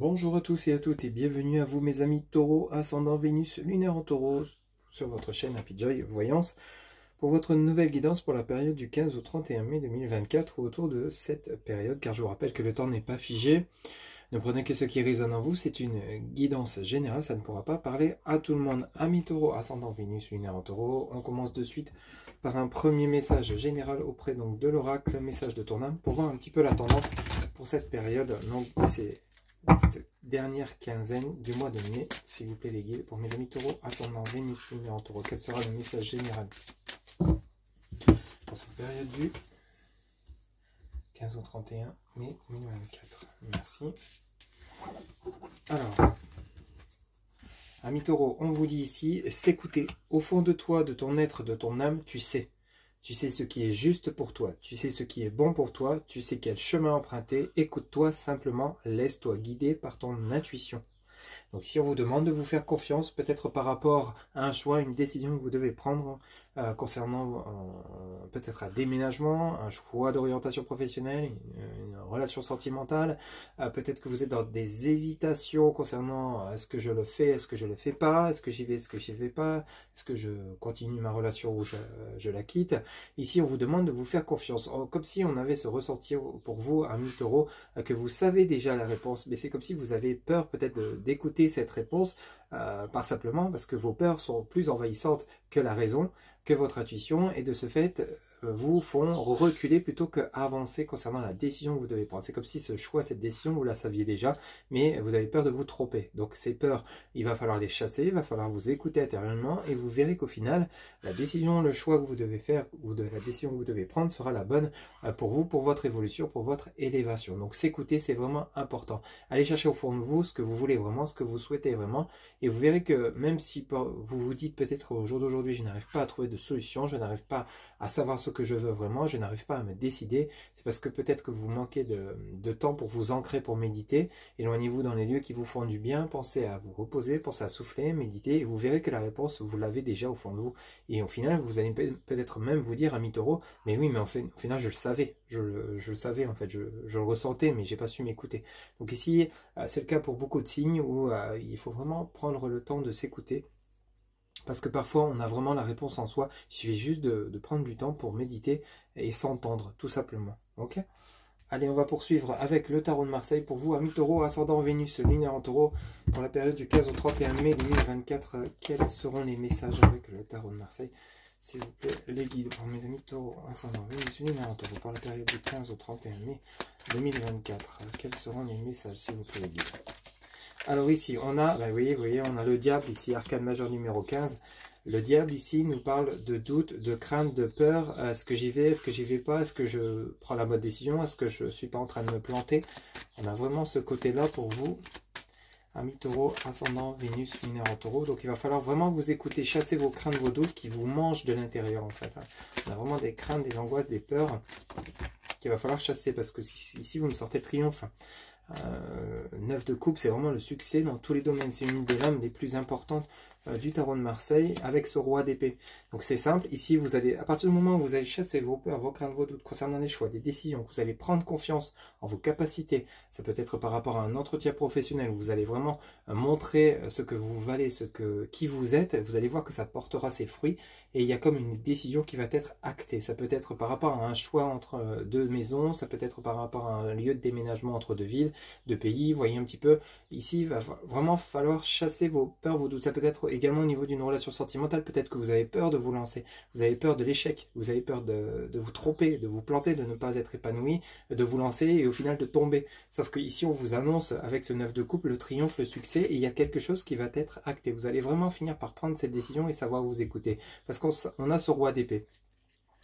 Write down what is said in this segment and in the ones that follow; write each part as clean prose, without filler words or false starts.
Bonjour à tous et à toutes et bienvenue à vous mes amis Taureau, ascendant Vénus, lunaire en Taureau, sur votre chaîne Happy Joy Voyance, pour votre nouvelle guidance pour la période du 15 au 31 mai 2024, ou autour de cette période, car je vous rappelle que le temps n'est pas figé. Ne prenez que ce qui résonne en vous, c'est une guidance générale, ça ne pourra pas parler à tout le monde. Amis Taureau, ascendant Vénus, lunaire en Taureau, on commence de suite par un premier message général auprès donc de l'oracle, message de ton âme, pour voir un petit peu la tendance pour cette période, donc de ces dernière quinzaine du mois de mai, s'il vous plaît les guides, pour mes amis Taureau, ascendant Vénus, lunaire en Taureau. Quel sera le message général pour cette période du 15 au 31 mai 2024? Merci. Alors, amis Taureau, on vous dit ici, s'écouter. Au fond de toi, de ton être, de ton âme, tu sais. Tu sais ce qui est juste pour toi, tu sais ce qui est bon pour toi, tu sais quel chemin emprunter. Écoute-toi simplement, laisse-toi guider par ton intuition. Donc si on vous demande de vous faire confiance, peut-être par rapport à un choix, une décision que vous devez prendre concernant peut-être un déménagement, un choix d'orientation professionnelle, une relation sentimentale, peut-être que vous êtes dans des hésitations concernant est-ce que je le fais, est-ce que je le fais pas, est-ce que j'y vais, est-ce que j'y vais pas, est-ce que je continue ma relation ou je la quitte. Ici on vous demande de vous faire confiance, comme si on avait ce ressenti pour vous, amis Taureau, que vous savez déjà la réponse, mais c'est comme si vous avez peur peut-être d'écouter cette réponse, par simplement parce que vos peurs sont plus envahissantes que la raison, que votre intuition, et de ce fait vous font reculer plutôt qu'avancer concernant la décision que vous devez prendre. C'est comme si ce choix, cette décision, vous la saviez déjà, mais vous avez peur de vous tromper. Donc ces peurs, il va falloir les chasser, il va falloir vous écouter intérieurement, et vous verrez qu'au final, la décision, le choix que vous devez faire, ou de la décision que vous devez prendre, sera la bonne pour vous, pour votre évolution, pour votre élévation. Donc s'écouter, c'est vraiment important. Allez chercher au fond de vous ce que vous voulez vraiment, ce que vous souhaitez vraiment, et vous verrez que même si vous vous dites peut-être au jour d'aujourd'hui, je n'arrive pas à trouver de solution, je n'arrive pas à savoir ce que je veux vraiment, je n'arrive pas à me décider, c'est parce que peut-être que vous manquez de temps pour vous ancrer, pour méditer. Éloignez-vous dans les lieux qui vous font du bien, pensez à vous reposer, pensez à souffler, méditer, et vous verrez que la réponse, vous l'avez déjà au fond de vous. Et au final, vous allez peut-être même vous dire, ami Taureau, mais oui, mais au final, je le savais, je le savais en fait, je le ressentais, mais j'ai pas su m'écouter. Donc ici, c'est le cas pour beaucoup de signes où il faut vraiment prendre le temps de s'écouter. Parce que parfois, on a vraiment la réponse en soi. Il suffit juste de prendre du temps pour méditer et s'entendre, tout simplement. Ok ? Allez, on va poursuivre avec le tarot de Marseille. Pour vous, amis Taureau, ascendant Vénus, lunaire en Taureau, pour la période du 15 au 31 mai 2024, quels seront les messages avec le tarot de Marseille? S'il vous plaît, les guides pour mes amis Taureau, ascendant Vénus, lunaire en Taureau, pour la période du 15 au 31 mai 2024. Quels seront les messages, s'il vous plaît, les guides? Alors ici, on a, vous voyez, on a le diable ici, arcane majeur numéro 15. Le diable ici nous parle de doute, de crainte, de peur. Est-ce que j'y vais, est-ce que j'y vais pas? Est-ce que je prends la bonne décision? Est-ce que je ne suis pas en train de me planter? On a vraiment ce côté-là pour vous, amis Taureau, ascendant Vénus, lunaire en Taureau. Donc il va falloir vraiment vous écouter, chasser vos craintes, vos doutes qui vous mangent de l'intérieur en fait. On a vraiment des craintes, des angoisses, des peurs qu'il va falloir chasser parce que ici vous me sortez triomphe. 9 de coupe, c'est vraiment le succès dans tous les domaines. C'est une des lames les plus importantes du tarot de Marseille avec ce roi d'épée. Donc c'est simple, ici vous allez, à partir du moment où vous allez chasser vos peurs, vos craintes, vos doutes concernant les choix, des décisions, que vous allez prendre confiance en vos capacités, ça peut être par rapport à un entretien professionnel où vous allez vraiment montrer ce que vous valez, qui vous êtes, vous allez voir que ça portera ses fruits et il y a comme une décision qui va être actée. Ça peut être par rapport à un choix entre deux maisons, ça peut être par rapport à un lieu de déménagement entre deux villes, deux pays. Vous voyez un petit peu, ici il va vraiment falloir chasser vos peurs, vos doutes. Ça peut être également au niveau d'une relation sentimentale, peut-être que vous avez peur de vous lancer, vous avez peur de l'échec, vous avez peur de vous tromper, de vous planter, de ne pas être épanoui, de vous lancer et au final de tomber. Sauf que ici on vous annonce avec ce 9 de coupe le triomphe, le succès, et il y a quelque chose qui va être acté. Vous allez vraiment finir par prendre cette décision et savoir vous écouter. Parce qu'on a ce roi d'épée.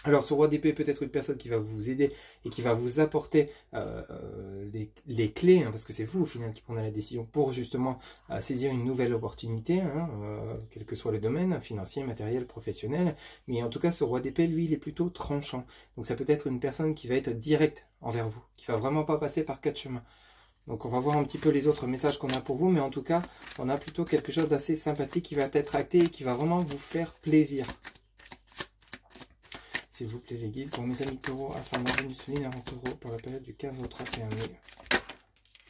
Alors ce roi d'épée peut être une personne qui va vous aider et qui va vous apporter les clés, hein, parce que c'est vous au final qui prenez la décision pour justement saisir une nouvelle opportunité, hein, quel que soit le domaine, financier, matériel, professionnel. Mais en tout cas ce roi d'épée, lui, il est plutôt tranchant. Donc ça peut être une personne qui va être directe envers vous, qui va vraiment pas passer par quatre chemins. Donc on va voir un petit peu les autres messages qu'on a pour vous, mais en tout cas on a plutôt quelque chose d'assez sympathique qui va être acté et qui va vraiment vous faire plaisir. S'il vous plaît les guides, pour mes amis Taureau, ascendant Vénus, lunaire en Taureau, pour la période du 15 au 31 mai.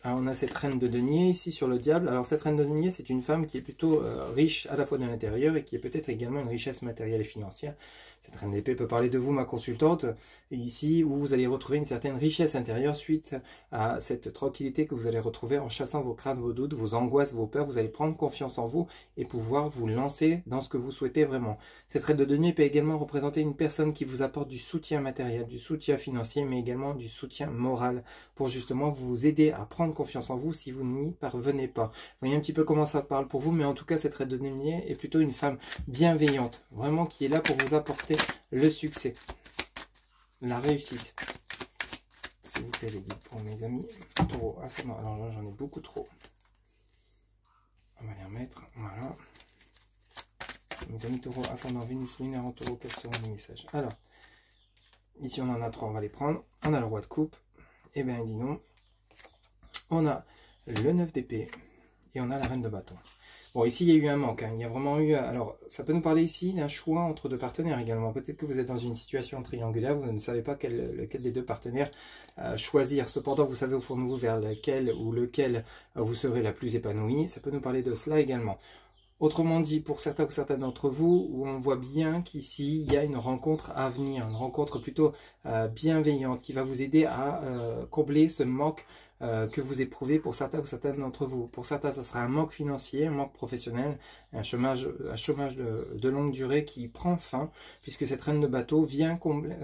Alors, on a cette reine de denier ici sur le diable. Alors cette reine de denier, c'est une femme qui est plutôt riche à la fois de l'intérieur et qui est peut-être également une richesse matérielle et financière. Cette reine d'épée peut parler de vous, ma consultante, ici où vous allez retrouver une certaine richesse intérieure suite à cette tranquillité que vous allez retrouver en chassant vos craintes, vos doutes, vos angoisses, vos peurs. Vous allez prendre confiance en vous et pouvoir vous lancer dans ce que vous souhaitez vraiment. Cette reine de denier peut également représenter une personne qui vous apporte du soutien matériel, du soutien financier, mais également du soutien moral pour justement vous aider à prendre confiance en vous si vous n'y parvenez pas. Vous voyez un petit peu comment ça parle pour vous, mais en tout cas, cette reine de denier est plutôt une femme bienveillante, vraiment qui est là pour vous apporter le succès, la réussite. S'il vous plaît les guides pour mes amis taureaux ascendant. Alors là j'en ai beaucoup trop. On va les remettre. Voilà. Mes amis taureaux ascendant Vénus lunaire en taureau, quels seront les messages? Alors, ici on en a trois, on va les prendre. On a le roi de coupe. Et bien dis non. On a le 9 d'épée. Et on a la reine de bâton. Bon, ici, il y a eu un manque. Hein. Il y a vraiment eu... Alors, ça peut nous parler ici d'un choix entre deux partenaires également. Peut-être que vous êtes dans une situation triangulaire, vous ne savez pas lequel des deux partenaires choisir. Cependant, vous savez au fond de vous vers lequel ou lequel vous serez la plus épanouie. Ça peut nous parler de cela également. Autrement dit, pour certains ou certaines d'entre vous, où on voit bien qu'ici, il y a une rencontre à venir, une rencontre plutôt bienveillante qui va vous aider à combler ce manque que vous éprouvez pour certains ou certaines d'entre vous. Pour certains, ça sera un manque financier, un manque professionnel, un chômage de longue durée qui prend fin, puisque cette reine de bateau vient combler,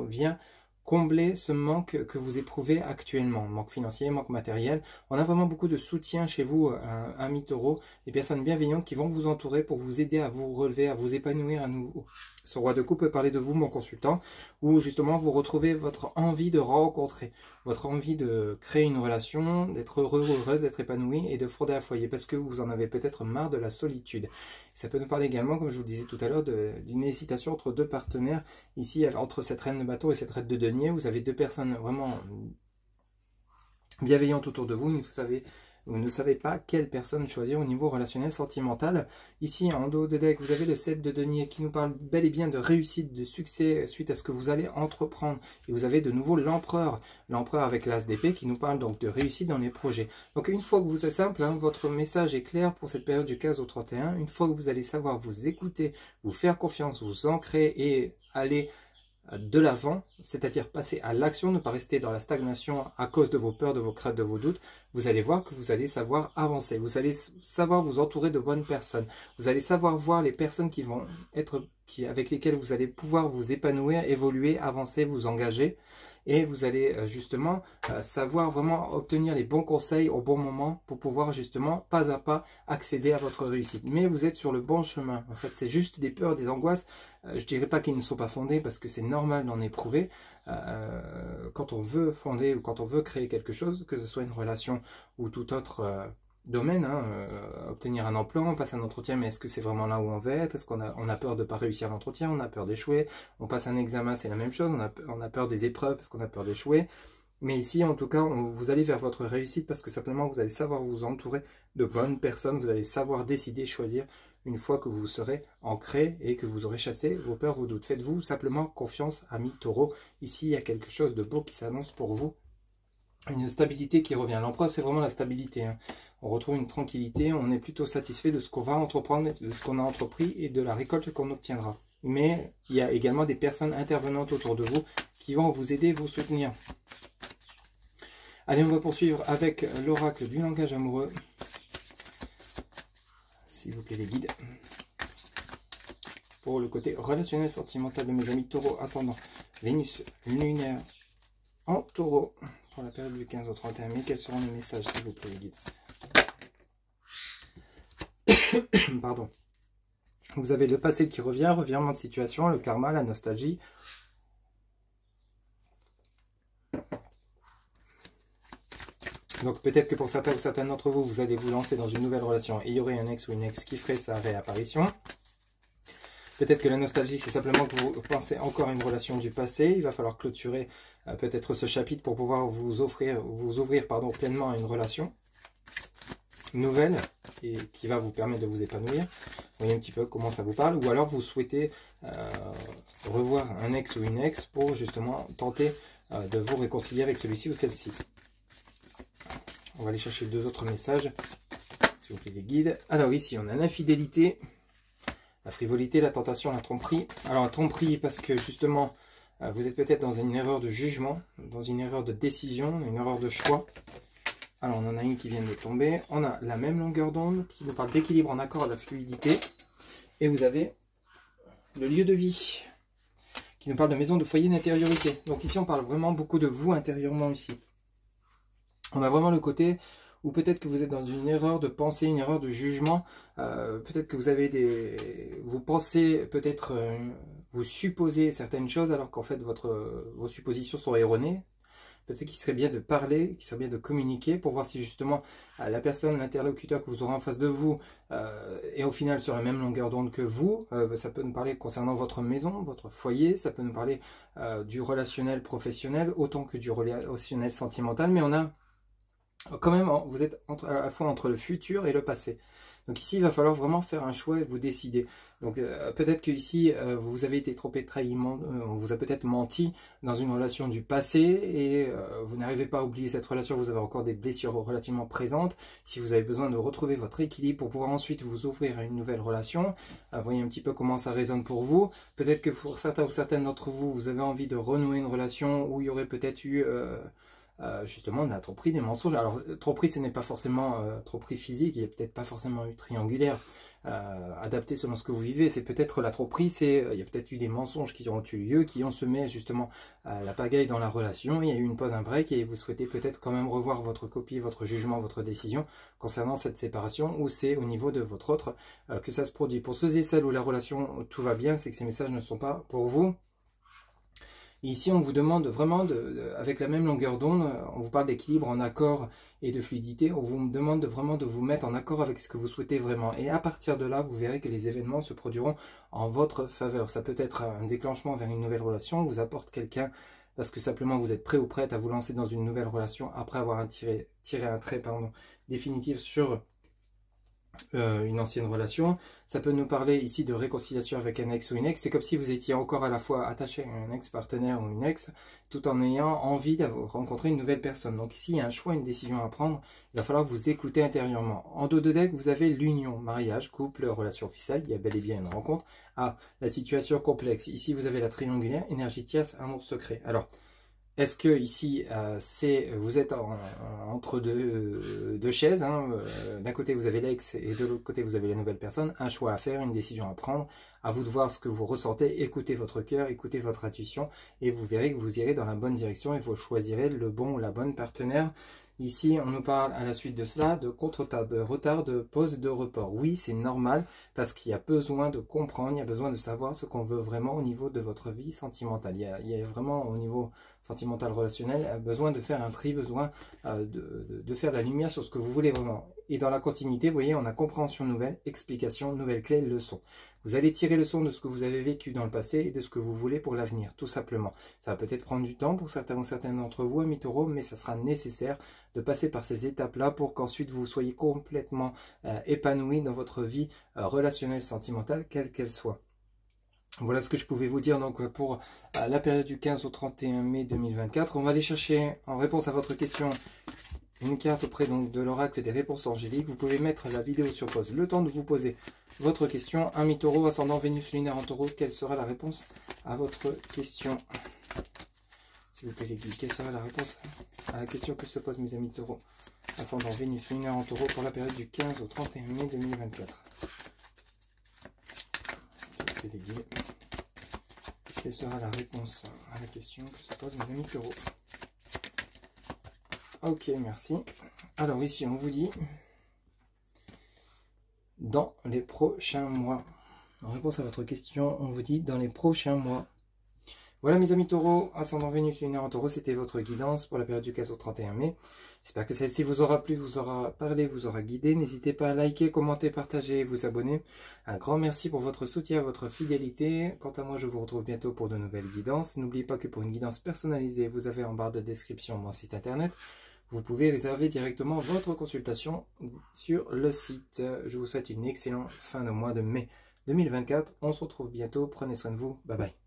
vient combler ce manque que vous éprouvez actuellement, manque financier, manque matériel. On a vraiment beaucoup de soutien chez vous, amis taureaux, des personnes bienveillantes qui vont vous entourer pour vous aider à vous relever, à vous épanouir à nouveau. Ce roi de coupe peut parler de vous, mon consultant, où justement vous retrouvez votre envie de rencontrer, votre envie de créer une relation, d'être heureux, heureuse, d'être épanoui et de fonder un foyer, parce que vous en avez peut-être marre de la solitude. Ça peut nous parler également, comme je vous le disais tout à l'heure, d'une hésitation entre deux partenaires. Ici, entre cette reine de bateau et cette reine de denier, vous avez deux personnes vraiment bienveillantes autour de vous. Vous ne savez pas quelle personne choisir au niveau relationnel, sentimental. Ici, en dos de deck, vous avez le 7 de denier qui nous parle bel et bien de réussite, de succès suite à ce que vous allez entreprendre. Et vous avez de nouveau l'empereur avec l'as d'épée qui nous parle donc de réussite dans les projets. Donc une fois que vous êtes simple, hein, votre message est clair pour cette période du 15 au 31. Une fois que vous allez savoir vous écouter, vous faire confiance, vous ancrer et aller de l'avant, c'est-à-dire passer à l'action, ne pas rester dans la stagnation à cause de vos peurs, de vos craintes, de vos doutes, vous allez voir que vous allez savoir avancer, vous allez savoir vous entourer de bonnes personnes, vous allez savoir voir les personnes qui vont être, avec lesquelles vous allez pouvoir vous épanouir, évoluer, avancer, vous engager, et vous allez justement savoir vraiment obtenir les bons conseils au bon moment pour pouvoir justement pas à pas accéder à votre réussite. Mais vous êtes sur le bon chemin. En fait, c'est juste des peurs, des angoisses. Je dirais pas qu'ils ne sont pas fondés parce que c'est normal d'en éprouver quand on veut fonder ou quand on veut créer quelque chose, que ce soit une relation ou tout autre domaine, hein, obtenir un emploi, on passe un entretien, mais est-ce que c'est vraiment là où on veut être? Est-ce qu'on a peur de ne pas réussir l'entretien? On a peur d'échouer. On passe un examen, c'est la même chose. On a peur des épreuves parce qu'on a peur d'échouer. Mais ici, en tout cas, vous allez vers votre réussite parce que simplement, vous allez savoir vous entourer de bonnes personnes. Vous allez savoir décider, choisir une fois que vous serez ancré et que vous aurez chassé vos peurs, vos doutes. Faites-vous simplement confiance, amis taureaux. Ici, il y a quelque chose de beau qui s'annonce pour vous. Une stabilité qui revient. L'empereur, c'est vraiment la stabilité. Hein. On retrouve une tranquillité, on est plutôt satisfait de ce qu'on va entreprendre, de ce qu'on a entrepris et de la récolte qu'on obtiendra. Mais il y a également des personnes intervenantes autour de vous qui vont vous aider, vous soutenir. Allez, on va poursuivre avec l'oracle du langage amoureux. S'il vous plaît, les guides. Pour le côté relationnel, sentimental de mes amis taureaux, ascendant Vénus lunaire en taureau. Pour la période du 15 au 31 mai, quels seront les messages, s'il vous plaît, les guides? Pardon. Vous avez le passé qui revient, revirement de situation, le karma, la nostalgie. Donc peut-être que pour certains ou certaines d'entre vous, vous allez vous lancer dans une nouvelle relation et il y aurait un ex ou une ex qui ferait sa réapparition. Peut-être que la nostalgie, c'est simplement que vous pensez encore à une relation du passé. Il va falloir clôturer peut-être ce chapitre pour pouvoir vous ouvrir pleinement à une relation nouvelle et qui va vous permettre de vous épanouir. Vous voyez un petit peu comment ça vous parle. Ou alors vous souhaitez revoir un ex ou une ex pour justement tenter de vous réconcilier avec celui-ci ou celle-ci. On va aller chercher 2 autres messages, s'il vous plaît les guides. Alors ici, on a l'infidélité, la frivolité, la tentation, la tromperie. Alors la tromperie parce que justement, vous êtes peut-être dans une erreur de jugement, dans une erreur de décision, une erreur de choix. Alors on en a une qui vient de tomber. On a la même longueur d'onde qui nous parle d'équilibre en accord à la fluidité. Et vous avez le lieu de vie qui nous parle de maison, de foyer, d'intériorité. Donc ici on parle vraiment beaucoup de vous intérieurement ici. On a vraiment le côté où peut-être que vous êtes dans une erreur de pensée, une erreur de jugement. Peut-être que vous avez vous pensez, peut-être, vous supposez certaines choses alors qu'en fait vos suppositions sont erronées. Peut-être qu'il serait bien de parler, qu'il serait bien de communiquer pour voir si justement la personne, l'interlocuteur que vous aurez en face de vous est au final sur la même longueur d'onde que vous. Ça peut nous parler concernant votre maison, votre foyer, ça peut nous parler du relationnel professionnel autant que du relationnel sentimental, mais on a quand même, vous êtes à la fois entre le futur et le passé. Donc ici, il va falloir vraiment faire un choix et vous décider. Donc peut-être que ici, vous avez été trompé, trahi, on vous a peut-être menti dans une relation du passé et vous n'arrivez pas à oublier cette relation, vous avez encore des blessures relativement présentes. Si vous avez besoin de retrouver votre équilibre pour pouvoir ensuite vous ouvrir à une nouvelle relation, voyez un petit peu comment ça résonne pour vous. Peut-être que pour certains ou certaines d'entre vous, vous avez envie de renouer une relation où il y aurait peut-être eu... justement de la tromperie, des mensonges. Alors tromperie, ce n'est pas forcément tromperie physique, il n'y a peut-être pas forcément eu triangulaire adapté selon ce que vous vivez. C'est peut-être la tromperie, il y a peut-être eu des mensonges qui ont eu lieu, qui ont semé justement la pagaille dans la relation. Il y a eu une pause, un break et vous souhaitez peut-être quand même revoir votre copie, votre jugement, votre décision concernant cette séparation, ou c'est au niveau de votre autre que ça se produit. Pour ceux et celles où la relation tout va bien, c'est que ces messages ne sont pas pour vous. Et ici, on vous demande vraiment, avec la même longueur d'onde, on vous parle d'équilibre en accord et de fluidité, on vous demande vraiment de vous mettre en accord avec ce que vous souhaitez vraiment. Et à partir de là, vous verrez que les événements se produiront en votre faveur. Ça peut être un déclenchement vers une nouvelle relation, on vous apporte quelqu'un parce que simplement vous êtes prêt ou prête à vous lancer dans une nouvelle relation après avoir tiré un trait définitif sur une ancienne relation. Ça peut nous parler ici de réconciliation avec un ex ou une ex. C'est comme si vous étiez encore à la fois attaché à un ex-partenaire ou une ex, tout en ayant envie de rencontrer une nouvelle personne. Donc ici, il y a un choix, une décision à prendre. Il va falloir vous écouter intérieurement. En dos de deck, vous avez l'union, mariage, couple, relation officielle. Il y a bel et bien une rencontre. Ah, la situation complexe. Ici, vous avez la triangulaire, énergie tierce, amour secret. Alors, est-ce que ici, vous êtes entre deux chaises, hein, d'un côté vous avez l'ex et de l'autre côté vous avez la nouvelle personne, un choix à faire, une décision à prendre, à vous de voir ce que vous ressentez, écoutez votre cœur, écoutez votre intuition et vous verrez que vous irez dans la bonne direction et vous choisirez le bon ou la bonne partenaire. Ici, on nous parle à la suite de cela de contre-retard, de retard, de pause, de report. Oui, c'est normal parce qu'il y a besoin de comprendre, il y a besoin de savoir ce qu'on veut vraiment au niveau de votre vie sentimentale. Il y a vraiment au niveau sentimental relationnel besoin de faire un tri, besoin de faire la lumière sur ce que vous voulez vraiment. Et dans la continuité, vous voyez, on a compréhension nouvelle, explication, nouvelle clé, leçon. Vous allez tirer leçon de ce que vous avez vécu dans le passé et de ce que vous voulez pour l'avenir, tout simplement. Ça va peut-être prendre du temps pour certains ou certaines d'entre vous, amis taureaux, mais ça sera nécessaire de passer par ces étapes-là pour qu'ensuite vous soyez complètement épanoui dans votre vie relationnelle, sentimentale, quelle qu'elle soit. Voilà ce que je pouvais vous dire donc pour la période du 15 au 31 mai 2024. On va aller chercher en réponse à votre question une carte auprès donc de l'oracle des réponses angéliques. Vous pouvez mettre la vidéo sur pause. Le temps de vous poser votre question. Ami taureau, ascendant Vénus lunaire en taureau, quelle sera la réponse à votre question? S'il vous plaît les guides, quelle sera la réponse à la question que se posent mes amis taureaux? Ascendant Vénus lunaire en taureau pour la période du 15 au 31 mai 2024. S'il vous plaît les guides, quelle sera la réponse à la question que se posent mes amis taureaux? Ok, merci. Alors ici, on vous dit dans les prochains mois. En réponse à votre question, on vous dit dans les prochains mois. Voilà mes amis taureaux, ascendant Vénus lunaire en taureau, c'était votre guidance pour la période du 15 au 31 mai. J'espère que celle-ci vous aura plu, vous aura parlé, vous aura guidé. N'hésitez pas à liker, commenter, partager et vous abonner. Un grand merci pour votre soutien, votre fidélité. Quant à moi, je vous retrouve bientôt pour de nouvelles guidances. N'oubliez pas que pour une guidance personnalisée, vous avez en barre de description mon site internet. Vous pouvez réserver directement votre consultation sur le site. Je vous souhaite une excellente fin de mois de mai 2024. On se retrouve bientôt. Prenez soin de vous. Bye bye.